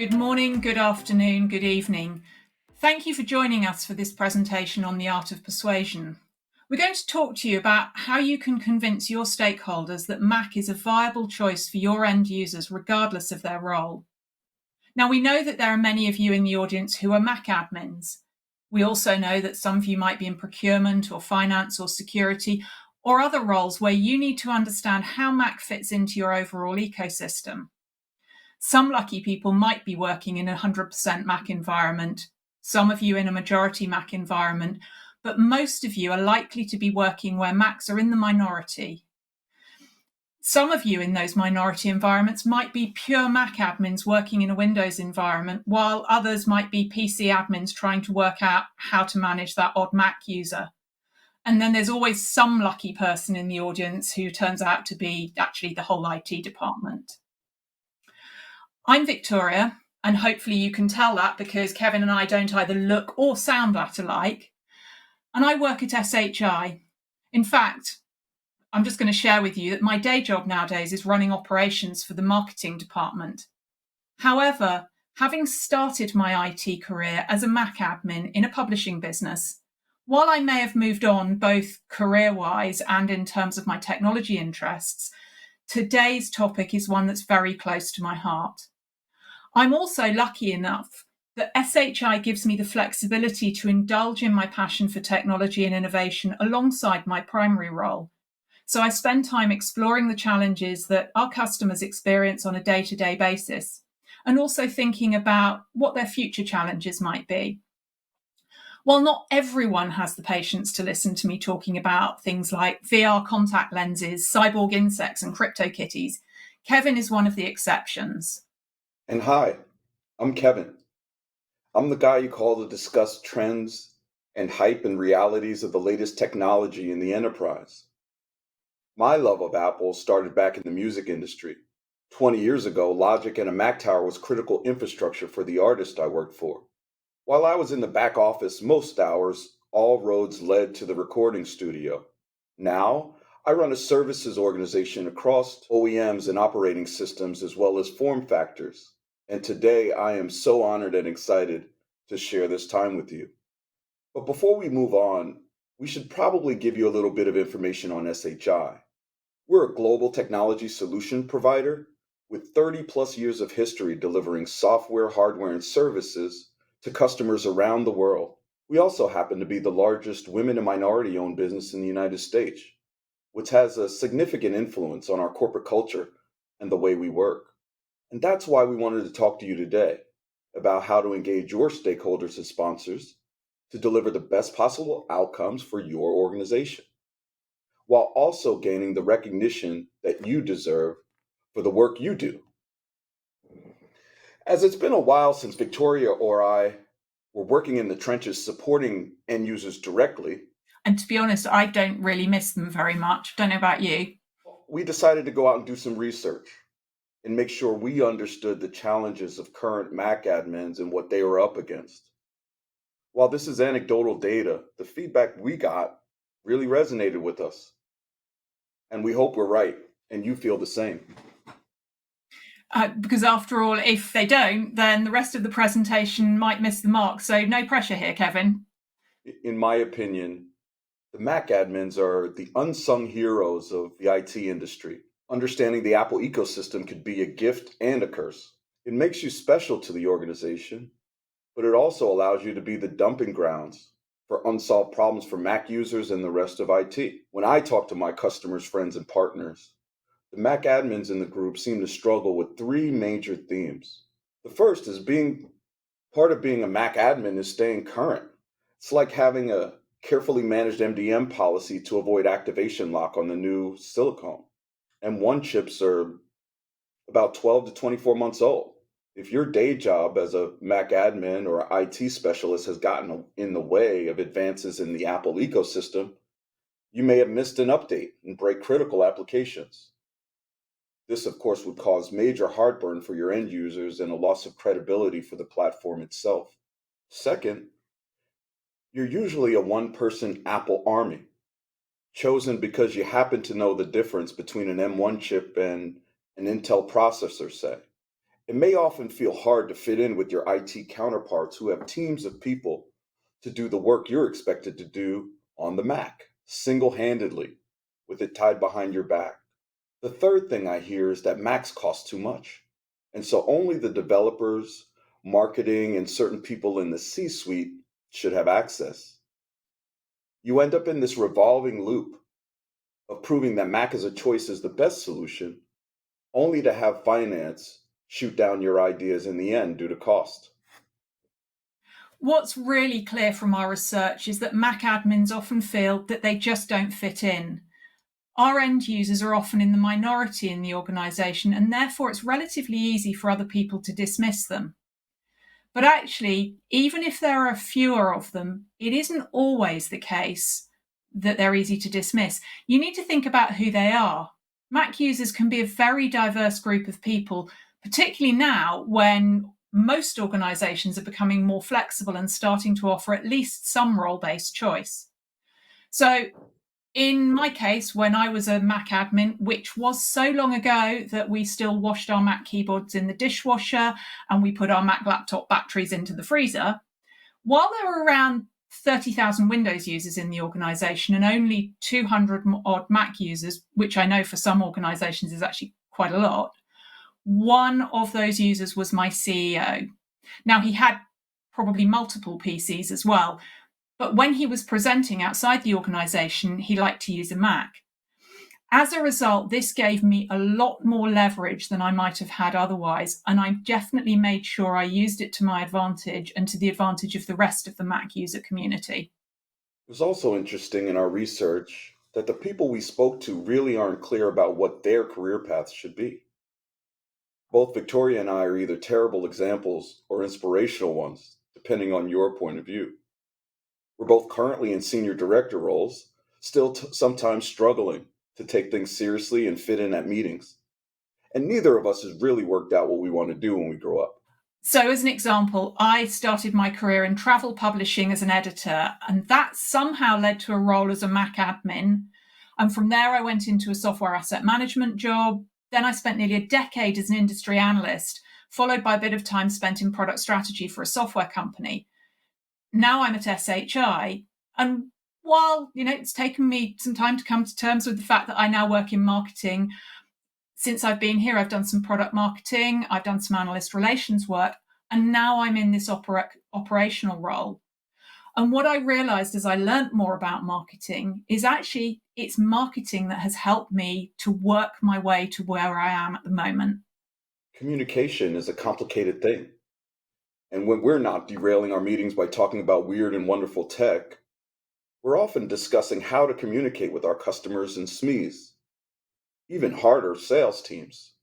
Good morning, good afternoon, good evening. Thank you for joining us for this presentation on the art of persuasion. We're going to talk to you about how you can convince your stakeholders that Mac is a viable choice for your end users, regardless of their role. Now, we know that there are many of you in the audience who are Mac admins. We also know that some of you might be in procurement or finance or security or other roles where you need to understand how Mac fits into your overall ecosystem. Some lucky people might be working in a 100% Mac environment, some of you in a majority Mac environment, but most of you are likely to be working where Macs are in the minority. Some of you in those minority environments might be pure Mac admins working in a Windows environment, while others might be PC admins trying to work out how to manage that odd Mac user. And then there's always some lucky person in the audience who turns out to be actually the whole IT department. I'm Victoria, and hopefully you can tell that because Kevin and I don't either look or sound that alike. And I work at SHI. In fact, I'm just going to share with you that my day job nowadays is running operations for the marketing department. However, having started my IT career as a Mac admin in a publishing business, while I may have moved on both career-wise and in terms of my technology interests, today's topic is one that's very close to my heart. I'm also lucky enough that SHI gives me the flexibility to indulge in my passion for technology and innovation alongside my primary role. So I spend time exploring the challenges that our customers experience on a day-to-day basis, and also thinking about what their future challenges might be. While not everyone has the patience to listen to me talking about things like VR contact lenses, cyborg insects, and CryptoKitties, Kevin is one of the exceptions. And hi, I'm Kevin. I'm the guy you call to discuss trends and hype and realities of the latest technology in the enterprise. My love of Apple started back in the music industry. 20 years ago, Logic and a Mac Tower was critical infrastructure for the artist I worked for. While I was in the back office most hours, all roads led to the recording studio. Now, I run a services organization across OEMs and operating systems as well as form factors. And today I am so honored and excited to share this time with you. But before we move on, we should probably give you a little bit of information on SHI. We're a global technology solution provider with 30 plus years of history delivering software, hardware, and services to customers around the world. We also happen to be the largest women and minority-owned business in the United States, which has a significant influence on our corporate culture and the way we work. And that's why we wanted to talk to you today about how to engage your stakeholders and sponsors to deliver the best possible outcomes for your organization, while also gaining the recognition that you deserve for the work you do. As it's been a while since Victoria or I were working in the trenches supporting end users directly, and to be honest, I don't really miss them very much. Don't know about you. We decided to go out and do some research and make sure we understood the challenges of current Mac admins and what they were up against. While this is anecdotal data, the feedback we got really resonated with us. And we hope we're right and you feel the same. Because after all, if they don't, then the rest of the presentation might miss the mark. So no pressure here, Kevin. In my opinion, the Mac admins are the unsung heroes of the IT industry. Understanding the Apple ecosystem could be a gift and a curse. It makes you special to the organization, but it also allows you to be the dumping grounds for unsolved problems for Mac users and the rest of IT. When I talk to my customers, friends, and partners, the Mac admins in the group seem to struggle with three major themes. The first is part of being a Mac admin is staying current. It's like having a carefully managed MDM policy to avoid activation lock on the new silicone. M1 chips are about 12 to 24 months old. If your day job as a Mac admin or IT specialist has gotten in the way of advances in the Apple ecosystem, you may have missed an update and break critical applications. This, of course, would cause major heartburn for your end users and a loss of credibility for the platform itself. Second, you're usually a one-person Apple army, chosen because you happen to know the difference between an M1 chip and an Intel processor, say. It may often feel hard to fit in with your IT counterparts who have teams of people to do the work you're expected to do on the Mac, single handedly, with it tied behind your back. The third thing I hear is that Macs cost too much. And so only the developers, marketing, and certain people in the C suite should have access. You end up in this revolving loop of proving that Mac as a choice is the best solution, only to have finance shoot down your ideas in the end due to cost. What's really clear from our research is that Mac admins often feel that they just don't fit in. Our end users are often in the minority in the organisation, and therefore it's relatively easy for other people to dismiss them. But actually, even if there are fewer of them, it isn't always the case that they're easy to dismiss. You need to think about who they are. Mac users can be a very diverse group of people, particularly now when most organisations are becoming more flexible and starting to offer at least some role-based choice. So in my case, when I was a Mac admin, which was so long ago that we still washed our Mac keyboards in the dishwasher and we put our Mac laptop batteries into the freezer, while there were around 30,000 Windows users in the organisation and only 200 odd Mac users, which I know for some organisations is actually quite a lot, one of those users was my CEO. Now, he had probably multiple PCs as well, but when he was presenting outside the organisation, he liked to use a Mac. As a result, this gave me a lot more leverage than I might have had otherwise, and I definitely made sure I used it to my advantage and to the advantage of the rest of the Mac user community. It was also interesting in our research that the people we spoke to really aren't clear about what their career paths should be. Both Victoria and I are either terrible examples or inspirational ones, depending on your point of view. We're both currently in senior director roles, still sometimes struggling to take things seriously and fit in at meetings. And neither of us has really worked out what we want to do when we grow up. So, as an example, I started my career in travel publishing as an editor, and that somehow led to a role as a Mac admin. And from there, I went into a software asset management job. Then I spent nearly a decade as an industry analyst, followed by a bit of time spent in product strategy for a software company. Now I'm at SHI, and while it's taken me some time to come to terms with the fact that I now work in marketing, since I've been here, I've done some product marketing, I've done some analyst relations work, and now I'm in this operational role. And what I realized as I learned more about marketing is actually it's marketing that has helped me to work my way to where I am at the moment. Communication is a complicated thing. And when we're not derailing our meetings by talking about weird and wonderful tech, we're often discussing how to communicate with our customers and SMEs, even harder, sales teams.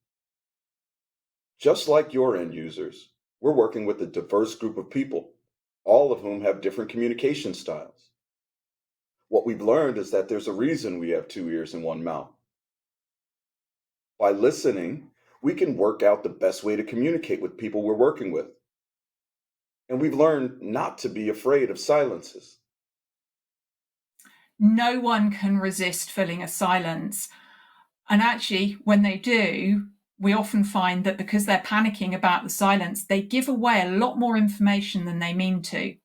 Just like your end users, we're working with a diverse group of people, all of whom have different communication styles. What we've learned is that there's a reason we have two ears and one mouth. By listening, we can work out the best way to communicate with people we're working with. And we've learned not to be afraid of silences. No one can resist filling a silence. And actually, when they do, we often find that because they're panicking about the silence, they give away a lot more information than they mean to.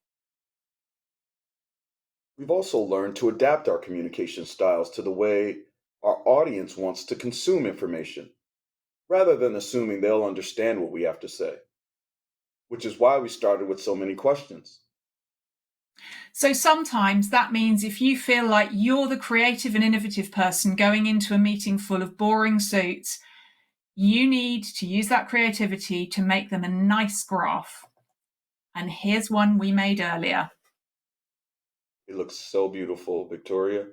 We've also learned to adapt our communication styles to the way our audience wants to consume information, rather than assuming they'll understand what we have to say, which is why we started with so many questions. So sometimes that means if you feel like you're the creative and innovative person going into a meeting full of boring suits, you need to use that creativity to make them a nice graph. And here's one we made earlier. It looks so beautiful, Victoria.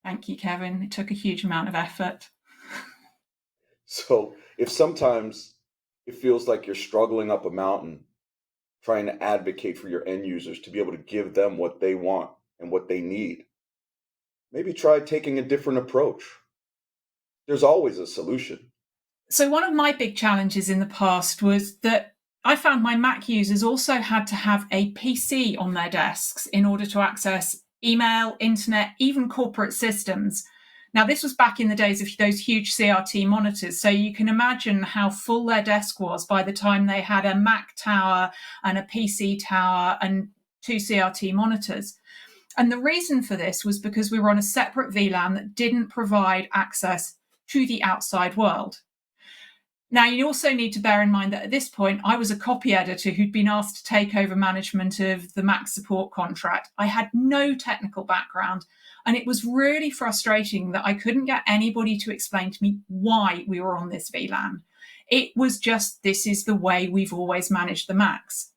Thank you, Kevin. It took a huge amount of effort. So if sometimes it feels like you're struggling up a mountain, trying to advocate for your end users to be able to give them what they want and what they need, maybe try taking a different approach. There's always a solution. So one of my big challenges in the past was that I found my Mac users also had to have a PC on their desks in order to access email, internet, even corporate systems. Now, this was back in the days of those huge CRT monitors, so you can imagine how full their desk was by the time they had a Mac tower and a PC tower and 2 CRT monitors. And the reason for this was because we were on a separate VLAN that didn't provide access to the outside world. Now, you also need to bear in mind that at this point, I was a copy editor who'd been asked to take over management of the Mac support contract. I had no technical background, and it was really frustrating that I couldn't get anybody to explain to me why we were on this VLAN. It was just, this is the way we've always managed the Macs.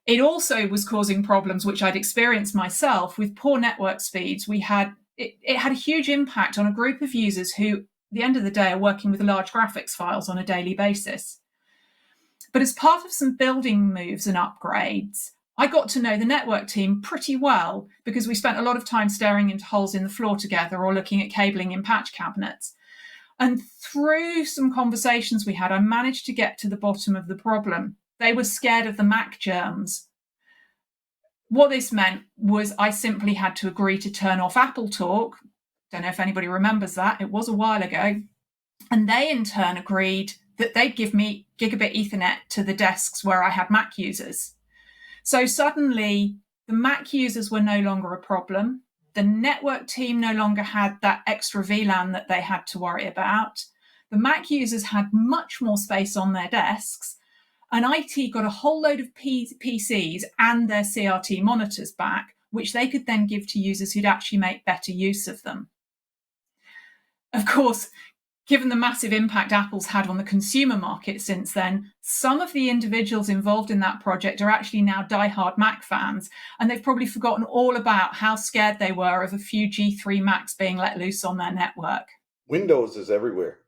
It also was causing problems, which I'd experienced myself, with poor network speeds. It had a huge impact on a group of users who, at the end of the day, are working with large graphics files on a daily basis. But as part of some building moves and upgrades, I got to know the network team pretty well because we spent a lot of time staring into holes in the floor together or looking at cabling in patch cabinets. And through some conversations we had, I managed to get to the bottom of the problem. They were scared of the Mac germs. What this meant was I simply had to agree to turn off Apple Talk. Don't know if anybody remembers that. It was a while ago. And they in turn agreed that they'd give me gigabit Ethernet to the desks where I had Mac users. So suddenly the Mac users were no longer a problem. The network team no longer had that extra VLAN that they had to worry about. The Mac users had much more space on their desks. And IT got a whole load of PCs and their CRT monitors back, which they could then give to users who'd actually make better use of them. Of course, given the massive impact Apple's had on the consumer market since then, some of the individuals involved in that project are actually now diehard Mac fans, and they've probably forgotten all about how scared they were of a few G3 Macs being let loose on their network. Windows is everywhere.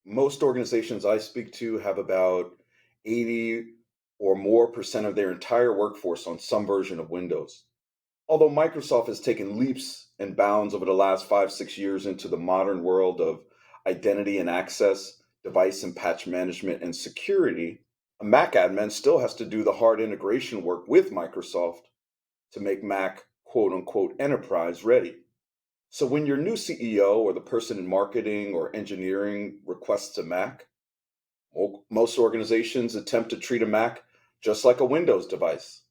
Most organizations I speak to have about 80 or more % of their entire workforce on some version of Windows. Although Microsoft has taken leaps and bounds over the last 5-6 years into the modern world of identity and access, device and patch management, and security, a Mac admin still has to do the hard integration work with Microsoft to make Mac quote unquote enterprise ready. So when your new CEO or the person in marketing or engineering requests a Mac, most organizations attempt to treat a Mac just like a Windows device.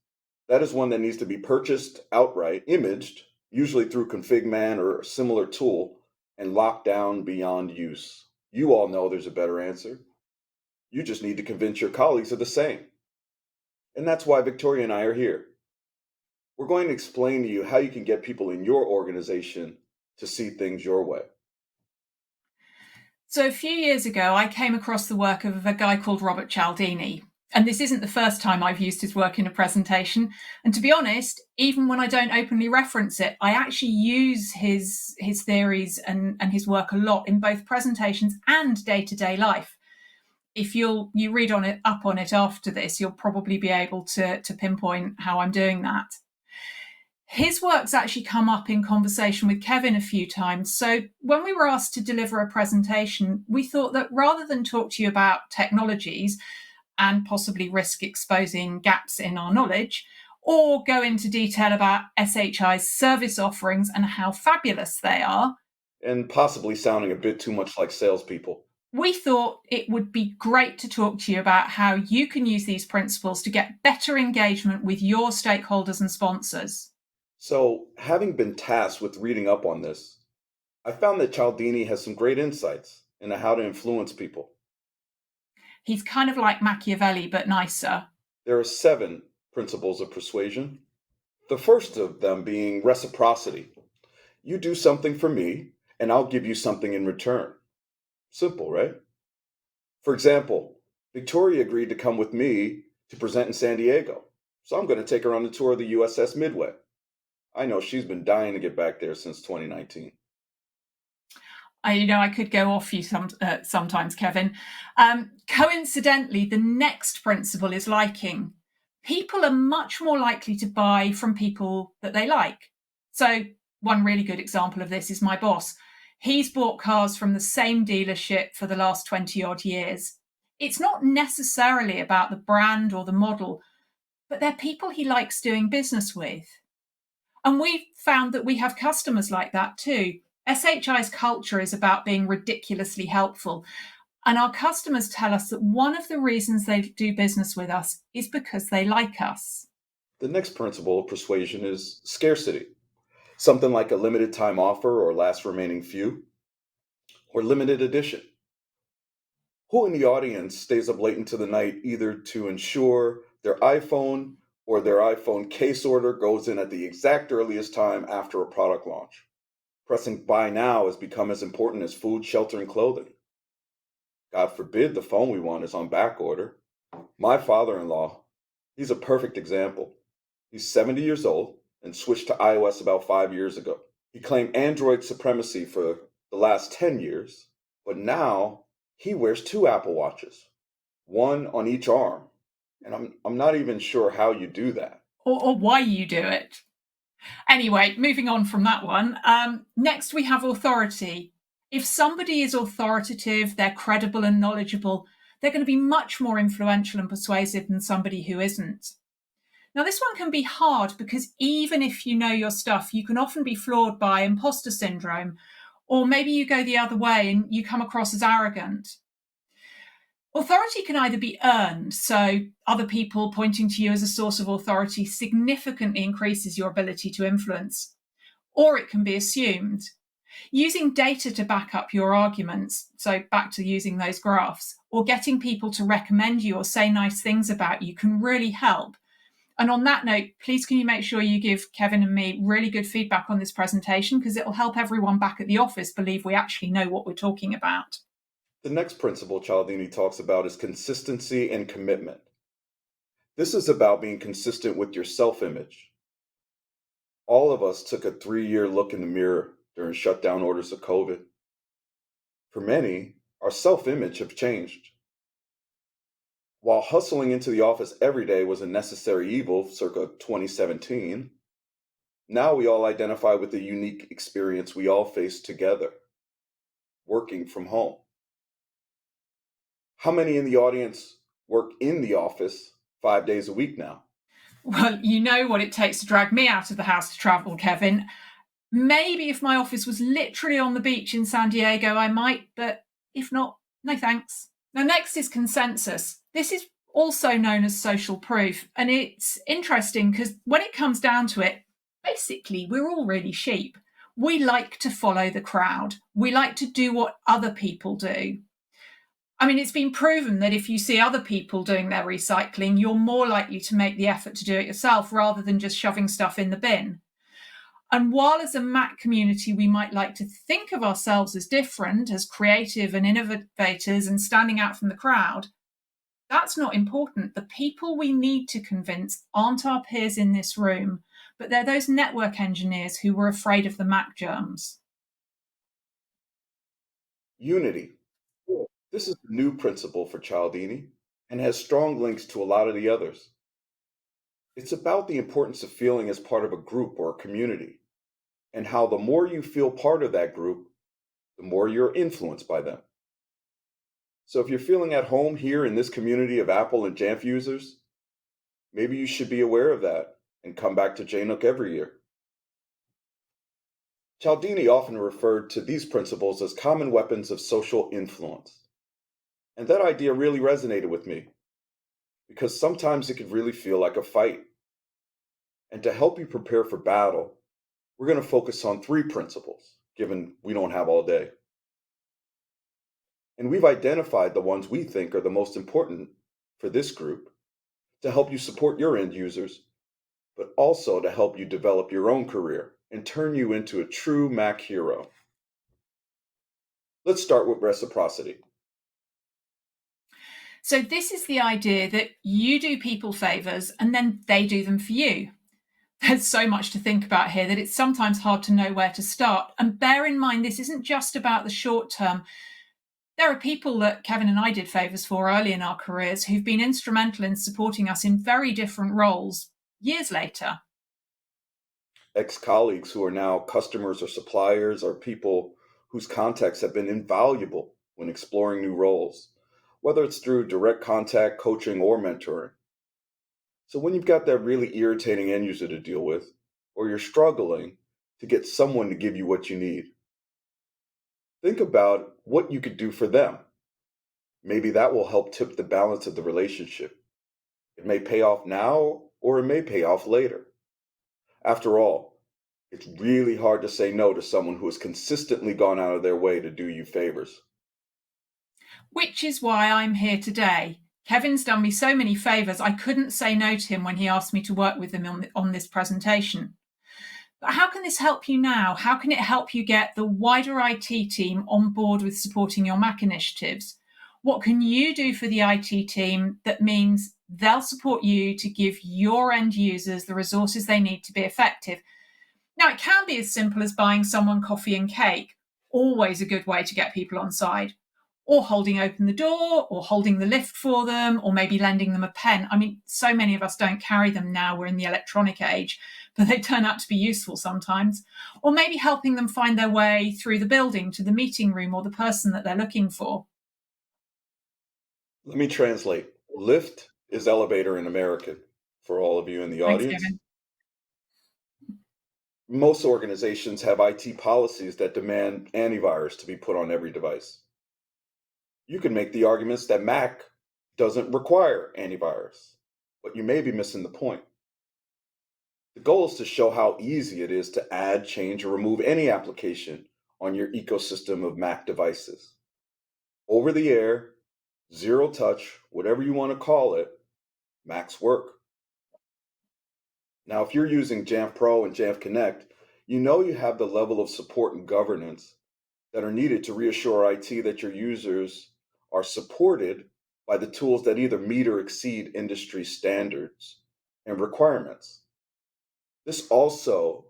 That is one that needs to be purchased outright, imaged, usually through ConfigMan or a similar tool, and locked down beyond use. You all know there's a better answer. You just need to convince your colleagues of the same. And that's why Victoria and I are here. We're going to explain to you how you can get people in your organization to see things your way. So a few years ago, I came across the work of a guy called Robert Cialdini. And this isn't the first time I've used his work in a presentation. And to be honest, even when I don't openly reference it, I actually use his theories and his work a lot in both presentations and day-to-day life. If you read up on it after this, you'll probably be able to pinpoint how I'm doing that. His work's actually come up in conversation with Kevin a few times. So when we were asked to deliver a presentation, we thought that rather than talk to you about technologies and possibly risk exposing gaps in our knowledge, or go into detail about SHI's service offerings and how fabulous they are, and possibly sounding a bit too much like salespeople, we thought it would be great to talk to you about how you can use these principles to get better engagement with your stakeholders and sponsors. So, having been tasked with reading up on this, I found that Cialdini has some great insights into how to influence people. He's kind of like Machiavelli, but nicer. There are 7 principles of persuasion. The first of them being reciprocity. You do something for me, and I'll give you something in return. Simple, right? For example, Victoria agreed to come with me to present in San Diego, so I'm going to take her on the tour of the USS Midway. I know she's been dying to get back there since 2019. I could go off you sometimes, Kevin. Coincidentally, the next principle is liking. People are much more likely to buy from people that they like. So one really good example of this is my boss. He's bought cars from the same dealership for the last 20 odd years. It's not necessarily about the brand or the model, but they're people he likes doing business with. And we've found that we have customers like that too. SHI's culture is about being ridiculously helpful. And our customers tell us that one of the reasons they do business with us is because they like us. The next principle of persuasion is scarcity. Something like a limited time offer or last remaining few or limited edition. Who in the audience stays up late into the night either to ensure their iPhone or their iPhone case order goes in at the exact earliest time after a product launch? Pressing buy now has become as important as food, shelter, and clothing. God forbid the phone we want is on back order. My father in law, he's a perfect example. He's 70 years old and switched to iOS about 5 years ago. He claimed Android supremacy for the last 10 years, but now he wears two Apple Watches, one on each arm. And I'm not even sure how you do that. Or why you do it. Anyway, moving on from that one. Next, we have authority. If somebody is authoritative, they're credible and knowledgeable, they're going to be much more influential and persuasive than somebody who isn't. Now, this one can be hard because even if you know your stuff, you can often be flawed by imposter syndrome, or maybe you go the other way and you come across as arrogant. Authority can either be earned, so other people pointing to you as a source of authority significantly increases your ability to influence, or it can be assumed. Using data to back up your arguments, so back to using those graphs, or getting people to recommend you or say nice things about you can really help. And on that note, please can you make sure you give Kevin and me really good feedback on this presentation, because it'll help everyone back at the office believe we actually know what we're talking about. The next principle Cialdini talks about is consistency and commitment. This is about being consistent with your self-image. All of us took a 3-year look in the mirror during shutdown orders of COVID. For many, our self-image have changed. While hustling into the office every day was a necessary evil circa 2017, now we all identify with the unique experience we all face together, working from home. How many in the audience work in the office 5 days a week now? Well, you know what it takes to drag me out of the house to travel, Kevin. Maybe if my office was literally on the beach in San Diego, I might, but if not, no thanks. Now, next is consensus. This is also known as social proof, and it's interesting because when it comes down to it, basically, we're all really sheep. We like to follow the crowd. We like to do what other people do. I mean, it's been proven that if you see other people doing their recycling, you're more likely to make the effort to do it yourself rather than just shoving stuff in the bin. And while as a Mac community, we might like to think of ourselves as different, as creative and innovators and standing out from the crowd, that's not important. The people we need to convince aren't our peers in this room, but they're those network engineers who were afraid of the Mac germs. Unity. This is a new principle for Cialdini and has strong links to a lot of the others. It's about the importance of feeling as part of a group or a community, and how the more you feel part of that group, the more you're influenced by them. So if you're feeling at home here in this community of Apple and Jamf users, maybe you should be aware of that and come back to JNUC every year. Cialdini often referred to these principles as common weapons of social influence. And that idea really resonated with me, because sometimes it can really feel like a fight. And to help you prepare for battle, we're going to focus on 3 principles, given we don't have all day. And we've identified the ones we think are the most important for this group to help you support your end users, but also to help you develop your own career and turn you into a true Mac hero. Let's start with reciprocity. So this is the idea that you do people favors and then they do them for you. There's so much to think about here that it's sometimes hard to know where to start. And bear in mind, this isn't just about the short term. There are people that Kevin and I did favors for early in our careers who've been instrumental in supporting us in very different roles years later. Ex-colleagues who are now customers or suppliers are people whose contacts have been invaluable when exploring new roles, whether it's through direct contact, coaching, or mentoring. So when you've got that really irritating end user to deal with, or you're struggling to get someone to give you what you need, Think about what you could do for them. Maybe that will help tip the balance of the relationship. It may pay off now or it may pay off later. After all, it's really hard to say no to someone who has consistently gone out of their way to do you favors. Which is why I'm here today. Kevin's done me so many favours, I couldn't say no to him when he asked me to work with him on this presentation. But how can this help you now? How can it help you get the wider IT team on board with supporting your Mac initiatives? What can you do for the IT team that means they'll support you to give your end users the resources they need to be effective? Now, it can be as simple as buying someone coffee and cake, always a good way to get people on side, or holding open the door, or holding the lift for them, or maybe lending them a pen. I mean, so many of us don't carry them now, we're in the electronic age, but they turn out to be useful sometimes. Or maybe helping them find their way through the building to the meeting room or the person that they're looking for. Let me translate. Lift is elevator in American for all of you in the Thanks, audience. Kevin. Most organizations have IT policies that demand antivirus to be put on every device. You can make the arguments that Mac doesn't require antivirus, but you may be missing the point. The goal is to show how easy it is to add, change, or remove any application on your ecosystem of Mac devices. Over the air, zero touch, whatever you want to call it, Macs work. Now, if you're using Jamf Pro and Jamf Connect, you know you have the level of support and governance that are needed to reassure IT that your users are supported by the tools that either meet or exceed industry standards and requirements. This also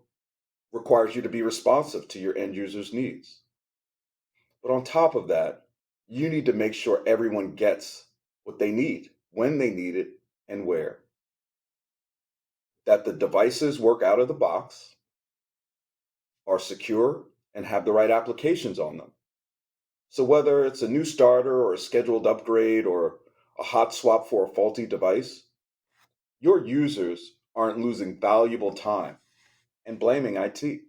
requires you to be responsive to your end users' needs. But on top of that, you need to make sure everyone gets what they need, when they need it, and where. That the devices work out of the box, are secure, and have the right applications on them. So whether it's a new starter or a scheduled upgrade or a hot swap for a faulty device, your users aren't losing valuable time and blaming IT.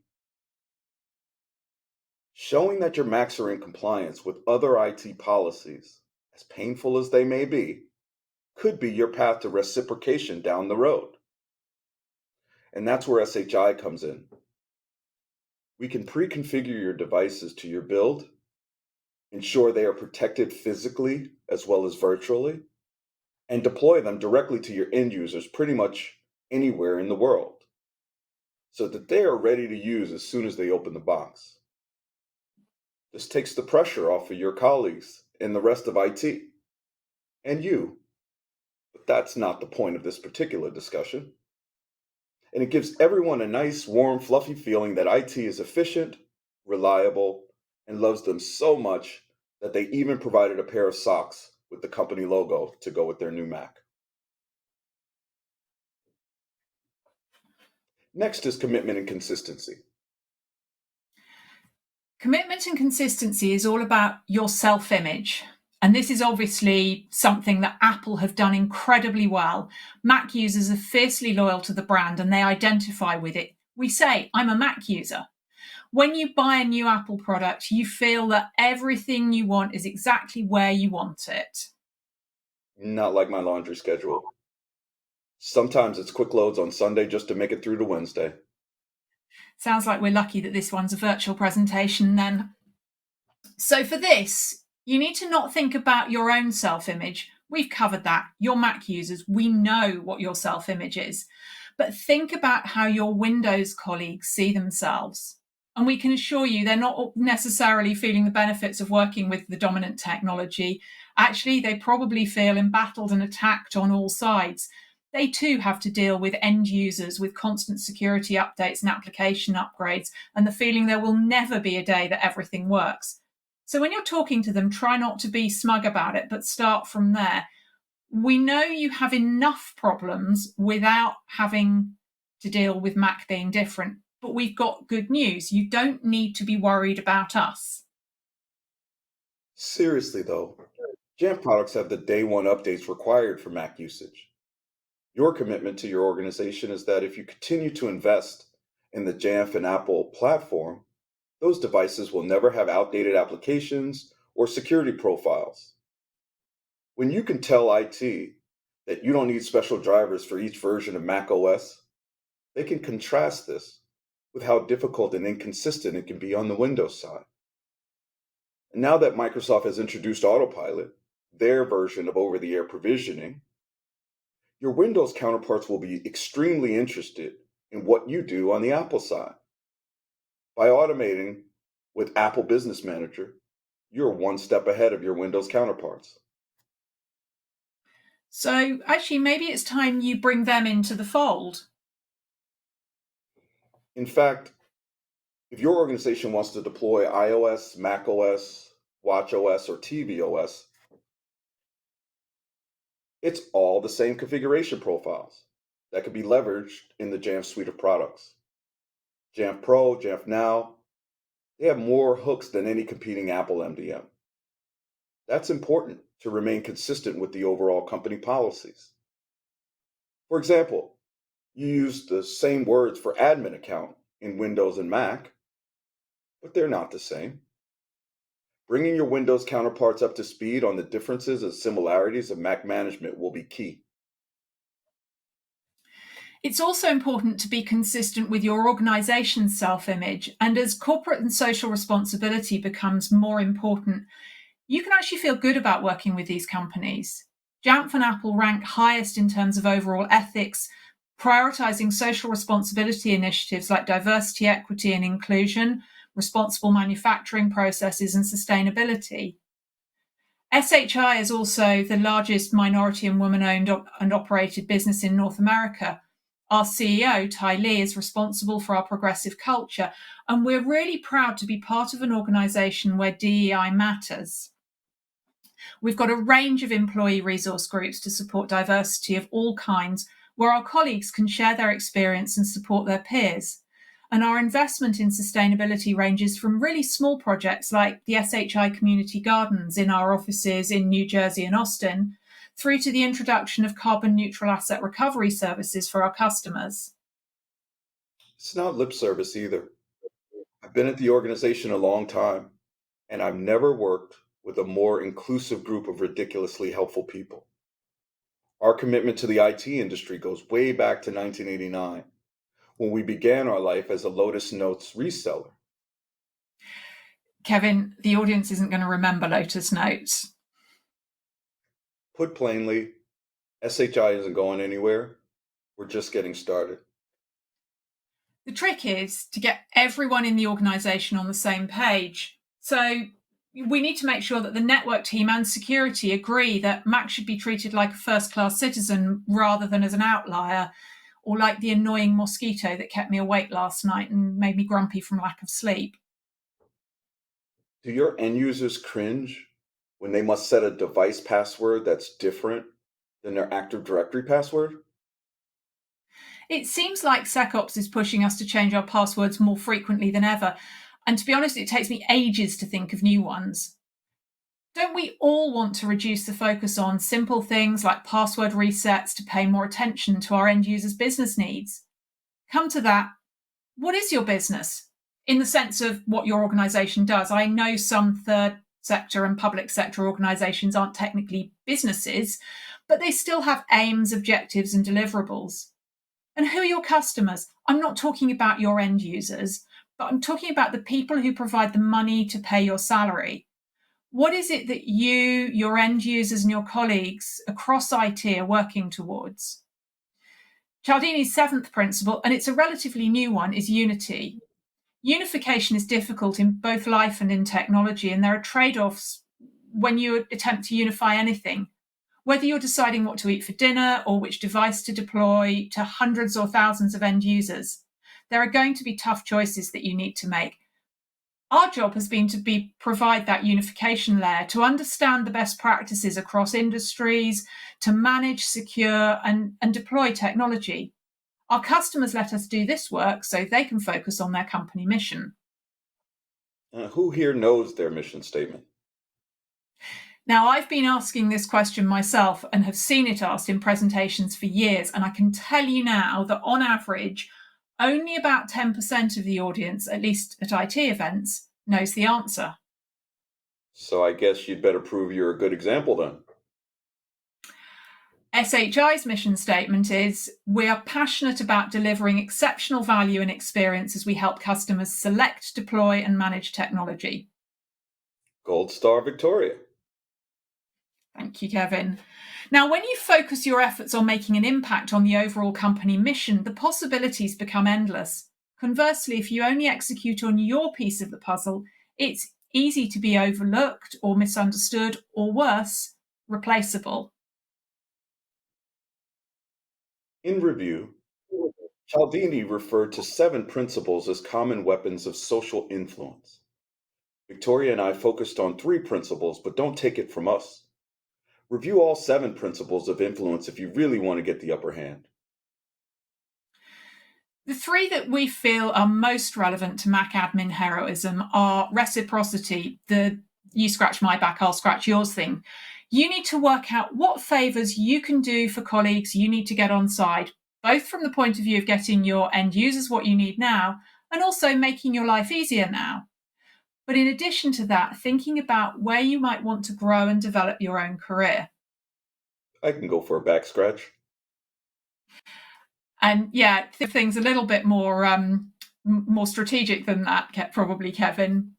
Showing that your Macs are in compliance with other IT policies, as painful as they may be, could be your path to reciprocation down the road. And that's where SHI comes in. We can pre-configure your devices to your build, ensure they are protected physically as well as virtually, and deploy them directly to your end users pretty much anywhere in the world so that they are ready to use as soon as they open the box. This takes the pressure off of your colleagues and the rest of IT and you, but that's not the point of this particular discussion. And it gives everyone a nice, warm, fluffy feeling that IT is efficient, reliable, and loves them so much that they even provided a pair of socks with the company logo to go with their new Mac. Next is commitment and consistency. Commitment and consistency is all about your self-image. And this is obviously something that Apple have done incredibly well. Mac users are fiercely loyal to the brand and they identify with it. We say, I'm a Mac user. When you buy a new Apple product, you feel that everything you want is exactly where you want it. Not like my laundry schedule. Sometimes it's quick loads on Sunday just to make it through to Wednesday. Sounds like we're lucky that this one's a virtual presentation then. So for this, you need to not think about your own self-image. We've covered that. You're Mac users. We know what your self-image is. But think about how your Windows colleagues see themselves. And we can assure you they're not necessarily feeling the benefits of working with the dominant technology. Actually, they probably feel embattled and attacked on all sides. They too have to deal with end users with constant security updates and application upgrades, and the feeling there will never be a day that everything works. So when you're talking to them, try not to be smug about it, but start from there. We know you have enough problems without having to deal with Mac being different, but we've got good news. You don't need to be worried about us. Seriously though, Jamf products have the day one updates required for Mac usage. Your commitment to your organization is that if you continue to invest in the Jamf and Apple platform, Those devices will never have outdated applications or security profiles. When you can tell IT that you don't need special drivers for each version of Mac OS, they can contrast this with how difficult and inconsistent it can be on the Windows side. And now that Microsoft has introduced Autopilot, their version of over the air provisioning, your Windows counterparts will be extremely interested in what you do on the Apple side. By automating with Apple Business Manager, you're one step ahead of your Windows counterparts. So actually, maybe it's time you bring them into the fold. In fact, if your organization wants to deploy iOS, macOS, watchOS, or tvOS, it's all the same configuration profiles that can be leveraged in the Jamf suite of products. Jamf Pro, Jamf Now, they have more hooks than any competing Apple MDM. That's important to remain consistent with the overall company policies. For example, you use the same words for admin account in Windows and Mac, but they're not the same. Bringing your Windows counterparts up to speed on the differences and similarities of Mac management will be key. It's also important to be consistent with your organization's self-image, and as corporate and social responsibility becomes more important, you can actually feel good about working with these companies. Jamf and Apple rank highest in terms of overall ethics, prioritizing social responsibility initiatives like diversity, equity, and inclusion, responsible manufacturing processes, and sustainability. SHI is also the largest minority and woman-owned and operated business in North America. Our CEO, Tai Lee, is responsible for our progressive culture, and we're really proud to be part of an organization where DEI matters. We've got a range of employee resource groups to support diversity of all kinds, where our colleagues can share their experience and support their peers. And our investment in sustainability ranges from really small projects like the SHI Community Gardens in our offices in New Jersey and Austin, through to the introduction of carbon neutral asset recovery services for our customers. It's not lip service either. I've been at the organization a long time, and I've never worked with a more inclusive group of ridiculously helpful people. Our commitment to the IT industry goes way back to 1989, when we began our life as a Lotus Notes reseller. Kevin, the audience isn't going to remember Lotus Notes. Put plainly, SHI isn't going anywhere. We're just getting started. The trick is to get everyone in the organization on the same page. So we need to make sure that the network team and security agree that Mac should be treated like a first-class citizen rather than as an outlier, or like the annoying mosquito that kept me awake last night and made me grumpy from lack of sleep. Do your end users cringe when they must set a device password that's different than their Active Directory password? It seems like SecOps is pushing us to change our passwords more frequently than ever. And to be honest, it takes me ages to think of new ones. Don't we all want to reduce the focus on simple things like password resets to pay more attention to our end users' business needs? Come to that, what is your business? In the sense of what your organization does. I know some third sector and public sector organizations aren't technically businesses, but they still have aims, objectives, and deliverables. And who are your customers? I'm not talking about your end users, but I'm talking about the people who provide the money to pay your salary. What is it that you, your end users, and your colleagues across IT are working towards? Cialdini's seventh principle, and it's a relatively new one, is unity. Unification is difficult in both life and in technology, and there are trade-offs when you attempt to unify anything. Whether you're deciding what to eat for dinner or which device to deploy to hundreds or thousands of end users, there are going to be tough choices that you need to make. Our job has been to provide that unification layer, to understand the best practices across industries, to manage, secure, and deploy technology. Our customers let us do this work so they can focus on their company mission. Who here knows their mission statement? Now, I've been asking this question myself and have seen it asked in presentations for years, and I can tell you now that on average, only about 10% of the audience, at least at IT events, knows the answer. So I guess you'd better prove you're a good example then. SHI's mission statement is, we are passionate about delivering exceptional value and experience as we help customers select, deploy, and manage technology. Gold Star Victoria. Thank you, Kevin. Now, when you focus your efforts on making an impact on the overall company mission, the possibilities become endless. Conversely, if you only execute on your piece of the puzzle, it's easy to be overlooked or misunderstood, or worse, replaceable. In review, Cialdini referred to 7 principles as common weapons of social influence. Victoria and I focused on 3 principles, but don't take it from us. Review all 7 principles of influence if you really want to get the upper hand. The 3 that we feel are most relevant to Mac admin heroism are reciprocity, the you scratch my back, I'll scratch yours thing. You need to work out what favours you can do for colleagues you need to get on side, both from the point of view of getting your end users what you need now, and also making your life easier now. But in addition to that, thinking about where you might want to grow and develop your own career. I can go for a back scratch. And yeah, things a little bit more strategic than that, probably, Kevin.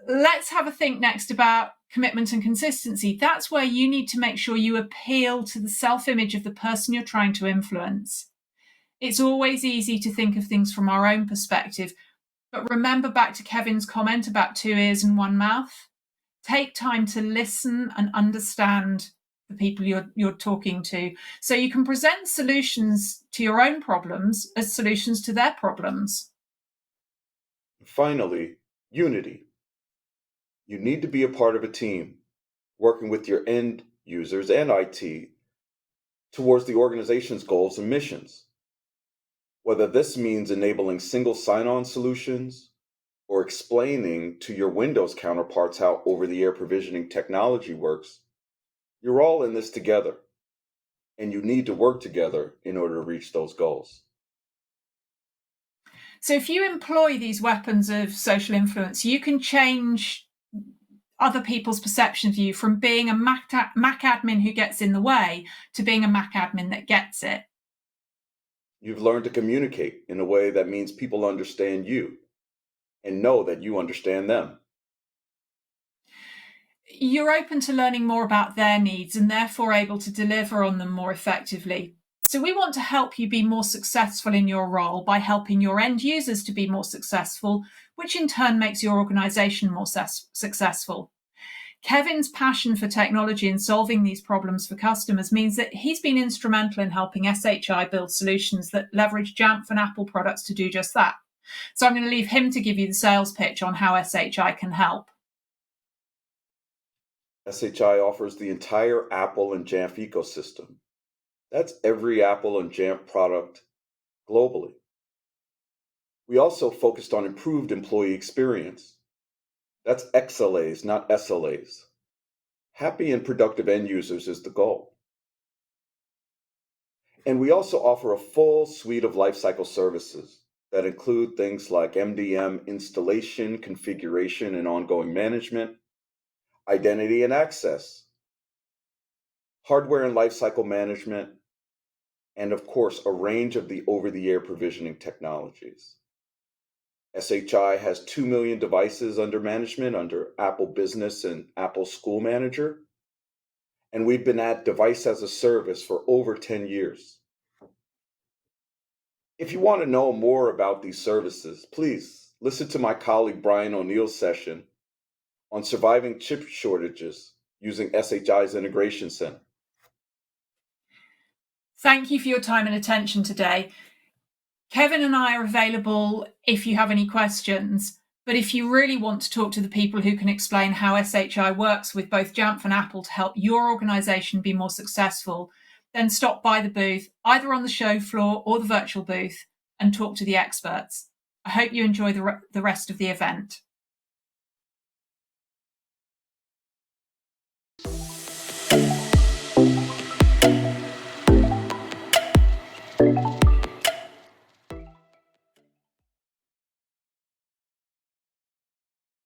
Let's have a think next about commitment and consistency. That's where you need to make sure you appeal to the self-image of the person you're trying to influence. It's always easy to think of things from our own perspective, but remember back to Kevin's comment about 2 ears and 1 mouth. Take time to listen and understand the people you're talking to, so you can present solutions to your own problems as solutions to their problems. Finally, unity. You need to be a part of a team, working with your end users and IT towards the organization's goals and missions. Whether this means enabling single sign-on solutions or explaining to your Windows counterparts how over-the-air provisioning technology works, you're all in this together, and you need to work together in order to reach those goals. So if you employ these weapons of social influence, you can change other people's perception of you from being a Mac admin who gets in the way to being a Mac admin that gets it. You've learned to communicate in a way that means people understand you and know that you understand them. You're open to learning more about their needs and therefore able to deliver on them more effectively. So we want to help you be more successful in your role by helping your end users to be more successful, which in turn makes your organization more successful. Kevin's passion for technology and solving these problems for customers means that he's been instrumental in helping SHI build solutions that leverage Jamf and Apple products to do just that. So I'm going to leave him to give you the sales pitch on how SHI can help. SHI offers the entire Apple and Jamf ecosystem. That's every Apple and Jamf product globally. We also focused on improved employee experience. That's XLAs, not SLAs. Happy and productive end users is the goal. And we also offer a full suite of lifecycle services that include things like MDM installation, configuration, and ongoing management, identity and access, hardware and lifecycle management, and of course, a range of the over-the-air provisioning technologies. SHI has 2 million devices under management under Apple Business and Apple School Manager, and we've been at Device as a Service for over 10 years. If you want to know more about these services, please listen to my colleague Brian O'Neill's session on surviving chip shortages using SHI's Integration Center. Thank you for your time and attention today. Kevin and I are available if you have any questions, but if you really want to talk to the people who can explain how SHI works with both Jamf and Apple to help your organisation be more successful, then stop by the booth, either on the show floor or the virtual booth, and talk to the experts. I hope you enjoy the rest of the event.